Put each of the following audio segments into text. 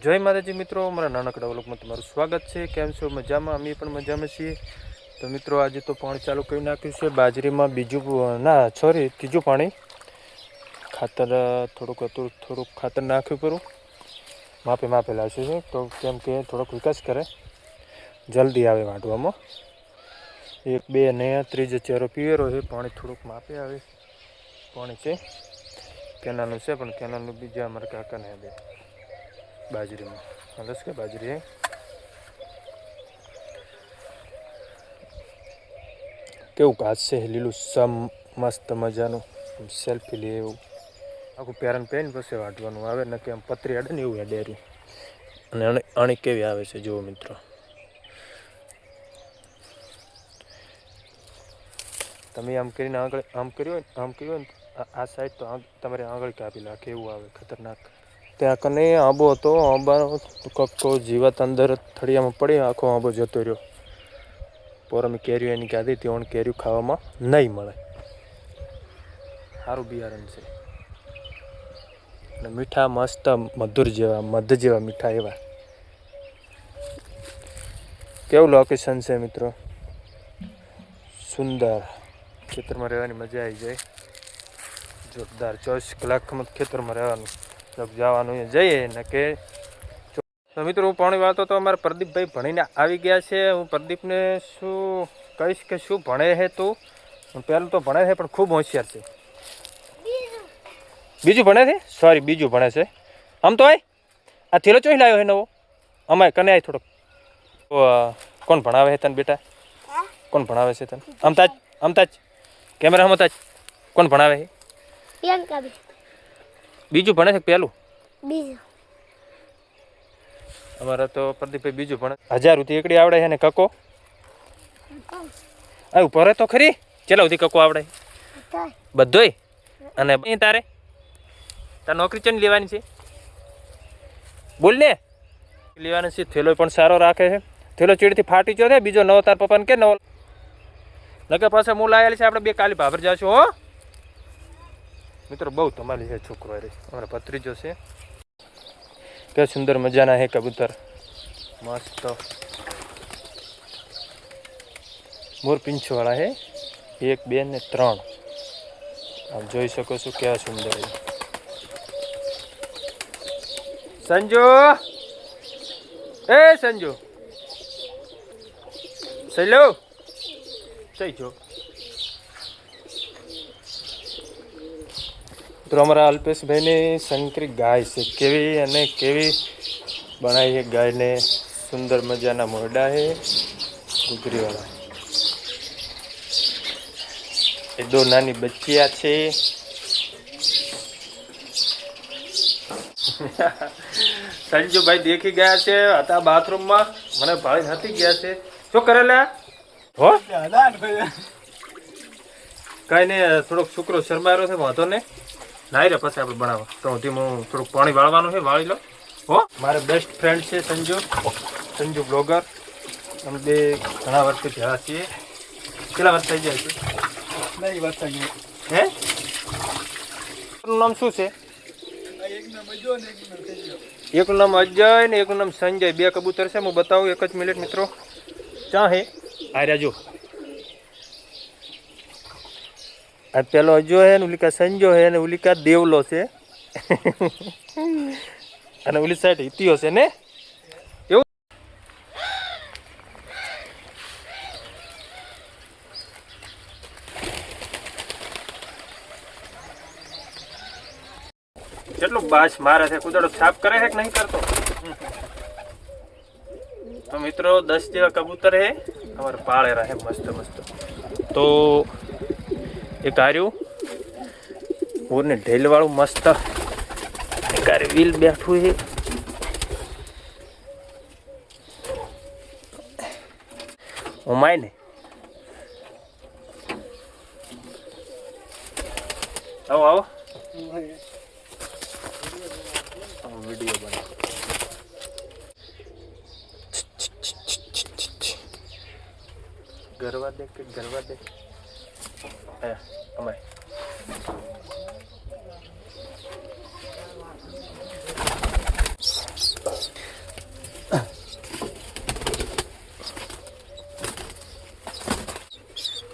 જય માતાજી મિત્રો, મારા નાનકડા વ્લોગમાં તમારું સ્વાગત છે। કેમ છો? મજામાં? અમે પણ મજામાં છીએ। તો મિત્રો આજે તો પાણી ચાલુ કરી નાખ્યું છે બાજરીમાં, ત્રીજું પાણી। ખાતર થોડુંક હતું, થોડુંક ખાતર નાખ્યું કરું, માપે લાવશું છે તો કેમ કે થોડોક વિકાસ કરે, જલ્દી આવે વાઢવામાં। 1 2 ને ત્રીજો ચેરો પીવેરો છે, પાણી થોડુંક માપે આવે પાણી છે। કેનાલનું છે પણ કેનાલનું બીજા અમારા કાકાને દે બાજરીમાં હલસ કે બાજરી કેવું ઘાસ છે લીલું સમ મસ્ત મજાનું, સેલ્ફી લે એવું આખું પેરન પહેરીને પછી વાઢવાનું આવે ને કે આમ પતરી અડે ને એવું ડેરી। અને અણી કેવી આવે છે જુઓ મિત્રો, તમે આમ કરીને આગળ આમ કર્યું હોય ને આ સાઈડ તો તમારે આંગળી કાપી નાખે એવું આવે, ખતરનાક। ત્યાં કને આંબો હતો, આંબાનો કક્કો જીવાત અંદર થળિયામાં પડી આખો આંબો જતો રહ્યો। પોરમી કેરીઓ એની કાઢી ત્યાં કેરીઓ ખાવામાં નહીં મળે, સારું બિયારણ છે અને મીઠા મસ્ત મધુર જેવા મધ જેવા મીઠા એવા। કેવું લોકેશન છે મિત્રો, સુંદર, ખેતરમાં રહેવાની મજા આવી જાય જોરદાર। 24 કલાકમાં ખેતરમાં રહેવાનું, જવાનું જઈએ ને કે તો મિત્રો હું પાણી વાળતો તો અમારા પ્રદીપભાઈ ભણીને આવી ગયા છે। હું પ્રદીપને શું કહીશ કે શું ભણે છે તું? પહેલું તો ભણે છે પણ ખૂબ હોશિયાર છે। બીજું ભણે છે, સોરી બીજું ભણે છે। આમ તો આ થેલો ચોઈ લાવ્યો છે નવો? અમાય કને આય થોડોક કોણ ભણાવે છે તને બેટા? કોણ ભણાવે છે તને? આમ તાજ કેમેરામાં તાજ કોણ ભણાવે છે? બીજું ભણે છે પહેલું? બીજું। અમારા તો પ્રદીપભાઈ બીજું ભણે। 1000 સુધી એકડી આવડે છે ને કકો આ ઉપર તો ખરી ચેલા સુધી કકો આવડે બધોય? અને તારે નોકરી ચેની લેવાની છે બોલ ને? લેવાની છે, થેલો પણ સારો રાખે છે। થેલો ચીડથી ફાટી ગયો છે, બીજો નવો તાર પપ્પાને કે નવો લગે પાછા હું લાયેલી છે, આપણે બે કાલી ભાભર જાશું હો મિત્રો। બહુ તમારી છે છોકરો અરે અમારા ભત્રીજો છે, કે સુંદર મજાના હે કબૂતર, મસ્ત મોર પીંછો વાળા હે, 1 2 ને 3 આપ જોઈ શકો છો કેવા સુંદર હે। સંજુ એ સંજુ સહેલો થઈ જો તો અમારા અલ્પેશભાઈની શંકરી ગાય છે, કેવી અને કેવી બનાવી છે ગાયને, સુંદર મજાના મોરડા છે ઘૂઘરીવાળા। એ 2 નાની બચ્ચિયા છે। સંજુભાઈ દેખી ગયા છે, હતા બાથરૂમમાં, મને ભાળી નથી ગયા છે। શું કરેલા હો? કઈ નહીં, થોડોક છોકરો શરમાયેલો છે, વાંધો ને નાઈ રે પછી આપણે બનાવો તો હું થોડુંક પાણી વાળવાનું છે, વાળી લો હો। મારે બેસ્ટ ફ્રેન્ડ છે સંજુ બ્લોગર, અમે બે ઘણા વર્ષથી ભેળા છીએ। કેટલા વર્ષ થઈ જાય છે? 2 વર્ષ થઈ ગયા હે? એનું નામ શું છે? એકનું નામ અજય ને એકનું નામ સંજય, 2 કબૂતર છે। હું બતાવું એક જ મિનિટ મિત્રો, ક્યાં હે આર્યા જો, આ પેલો અજો હે ને ઉલિકા સંજો હે ને ઉલિકા દેવલો છે અને ઉલી સાઈડ હિતિયો છે ને એવું। કેટલું બાસ મારે છે, કુદડો સાફ કરે છે કે નહીં કરતો? તો મિત્રો 10 જેવા કબૂતર હે અમારે પાળેરા હે મસ્ત મસ્ત। તો એક આર્યું ઓરને ઢેલ વાળું મસ્ત એક વ્હીલ બેઠું છે, ઉમાય ને આવો આવો વિડીયો બનાવો। ગરવા દે કે ગરવા દે અમાય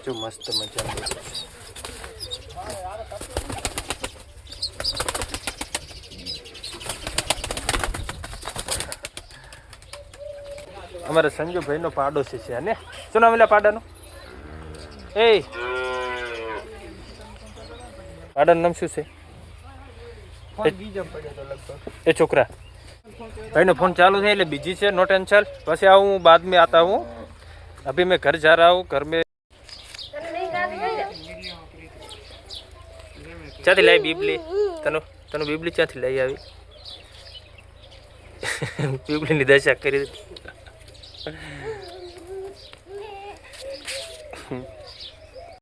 જો મસ્ત મજાનું અમારા સંજુભાઈનો પાડોશી છે ને શું નામ એલા પાડાનું એ પાડાનું નામ શું છે એ છોકરા भाई फोन चालू है बिजी से नो टेंशन वैसे आऊँ बाद में आता हूँ अभी मैं घर जा रहा हूँ घर में क्या लाई बीबली तनु तनु बीबली क्या लाई आई बीबली नि दशा करी